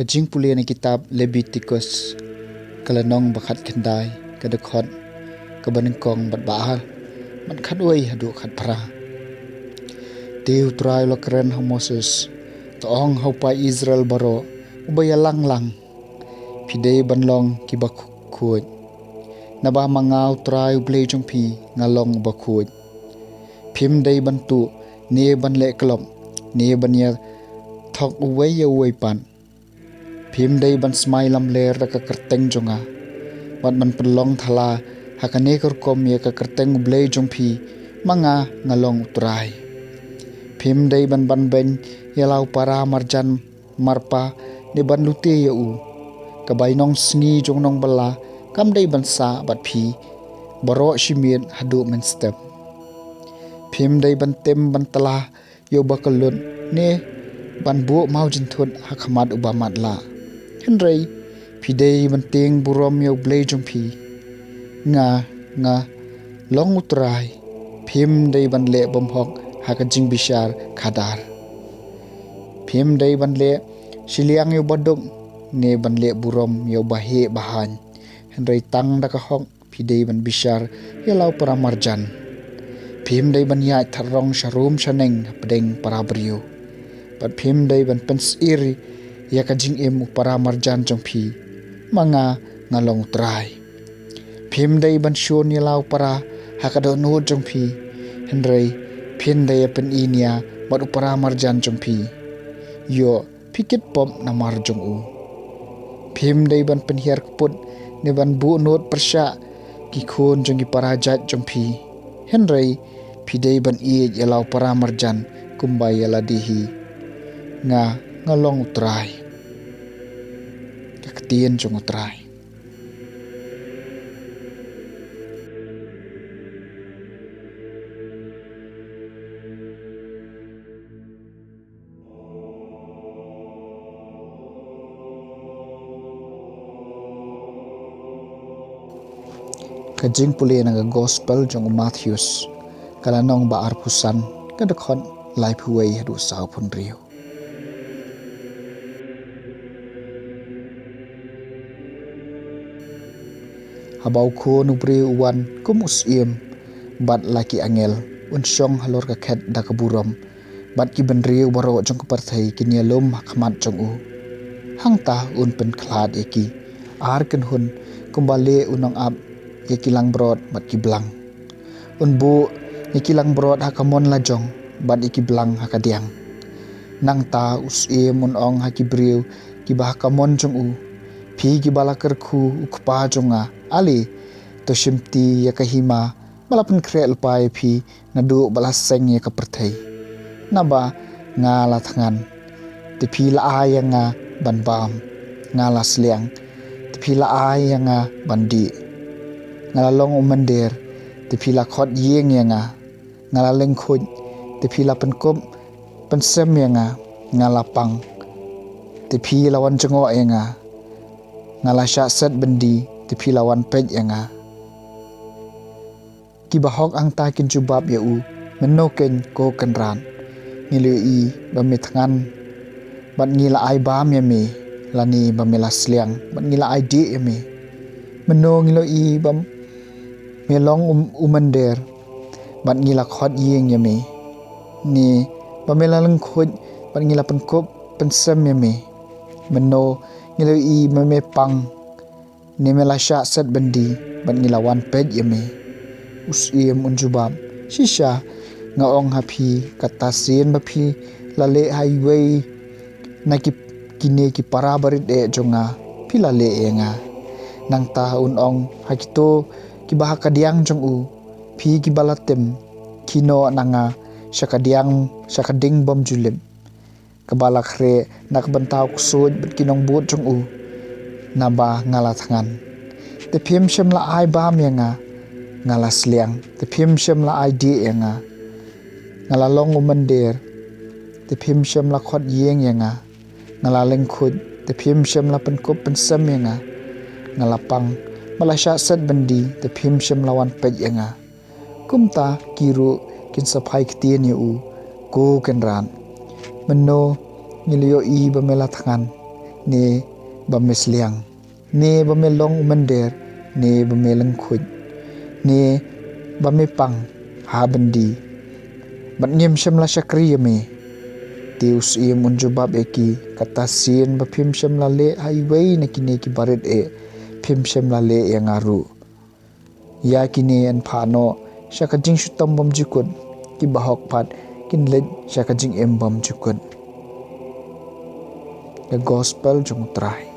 JINGPULE na kitab LEBITIKUS kalanong bakat kendai kadekot ke Banyngkong bat bahal man khadoi hadu khat phra Taiew trai lo keren ha Moses toong haupai Israel baro ubaya lang pidei banlong ki bakhuj naba mangau trai ble jongpi ngalong bakhuj phim dei bantu ne ban le klom ne ban ya thok uwei pan phim dei ban smai lam ler ka kerteng jonga wat man pelong thala hakane kor kom ye ka kerteng ble jongpi manga ngalong trai phim dei ban ben yalau para marjan marpa ne ban lute ye u ka bainong sngi jongnong bala kam dei ban sa bat phi baro shimien hadu men step phim dei ban tem ban tala yo bakalun ne ban bu mau jin thut hakhamat ubamat la henrei pidei ban teng burom yo ble jongpi nga long utrai phim dei ban le bom hok hakajing bishar khadar phim dei ban le siliang yo badum ne ban le burom yo bahe bahan henrei tang da ka hok pidei ban bishar yalau para marjan phim dei ban ya tharong sharum shaneng pedeng para brio pat phim dei ban pens iri ya ka jing em para marjan jongphi manga ngalong trai phim dei ban shon yalau para hakado no jongphi henrei phin dei pen inia bat para marjan jongphi yo pikit pom namar jong u phim dei ban pen hiar put ne ban bu not persha ki khon jong ki para jat jongphi henrei pidei ban i yalau para marjan kumbai yala dihi ngalong utrai kakatien jong utrai ka JINGPULE na gospel jong MATHEUS kalanong ba arpusan kadakon life huwei hadu sao pun rio habau ko nubre uwan kumus iem bat laki angel unsyong halor ka khet da kaburom bat ki benriu baro jong parthai kinia lom hakmat jong u hangta un pen khlad eki ar ken hun kumbale unong ab yeki lang brod bat ki blang unbu yeki lang brod hakamon la jong bat iki blang hakadiang nang ta us e mun ong hakibriu ki bahakamon jong u phi ki balakar khu ukpa jonga ali to shimti yakahima balapun krel pai phi nadu balaseng ya kaperthai naba ngala thangan ti phi la ayanga banbam ngala sliang ti phi la ayanga bandi ngala long umandir ti phi la khot yeng yanga ngala lengkhun ti phi la penkop pensem yanga ngala pang ti phi lawan jengo yanga ngala sha set bendi ti phi lawan pej yanga ki bahok ang ta kin jubab ya u menoken ko kanran ngilu i bamitngan bat ngila ai bam ya me lani bamela sliang bat ngila ai di ya me meno ngilo i bam melong umander bat ngila khot yeng ya me ni bamela leng khoj bat ngila penkop pensem ya me meno ngilo i meme pang ni mela sha set bendi bat ngila wan pej ya me usim unjubab shisha ngaong hapi katasin bapi lale highway na kine ki parabarit e jonga pilale enga nang ta unong hakito ki bahakadiang jong u phi ki balatem kino nanga shakading bom julim kabala khre nak bantau kusud bet kinong but jong u naba ngala thangan te phim shem la ai bam yanga ngala sliang te phim shem la ai di yanga ngala long umandir te phim shem la khot yeng yanga ngala lengkhud te phim shem la penkop pensem yanga ngala pang malasha set bendi te phim shem lawan pej yanga kumta kiru kin saphai ktien ye u ko kenran meno ngilio i bamela thangan ne bames liang, ne bame long mender, ne bame lengkhuj, ne bame pang ha bandi. Bat ngem shamla shakri yame. Tius ia munjubab eki kata sin bapim shamla le highway na kine ki barit e pim shamla le yang aru. Ya kine an phano shakajing shutam bom jikun ki bahok pat kin let shakajing embam jikun. The gospel jung trai.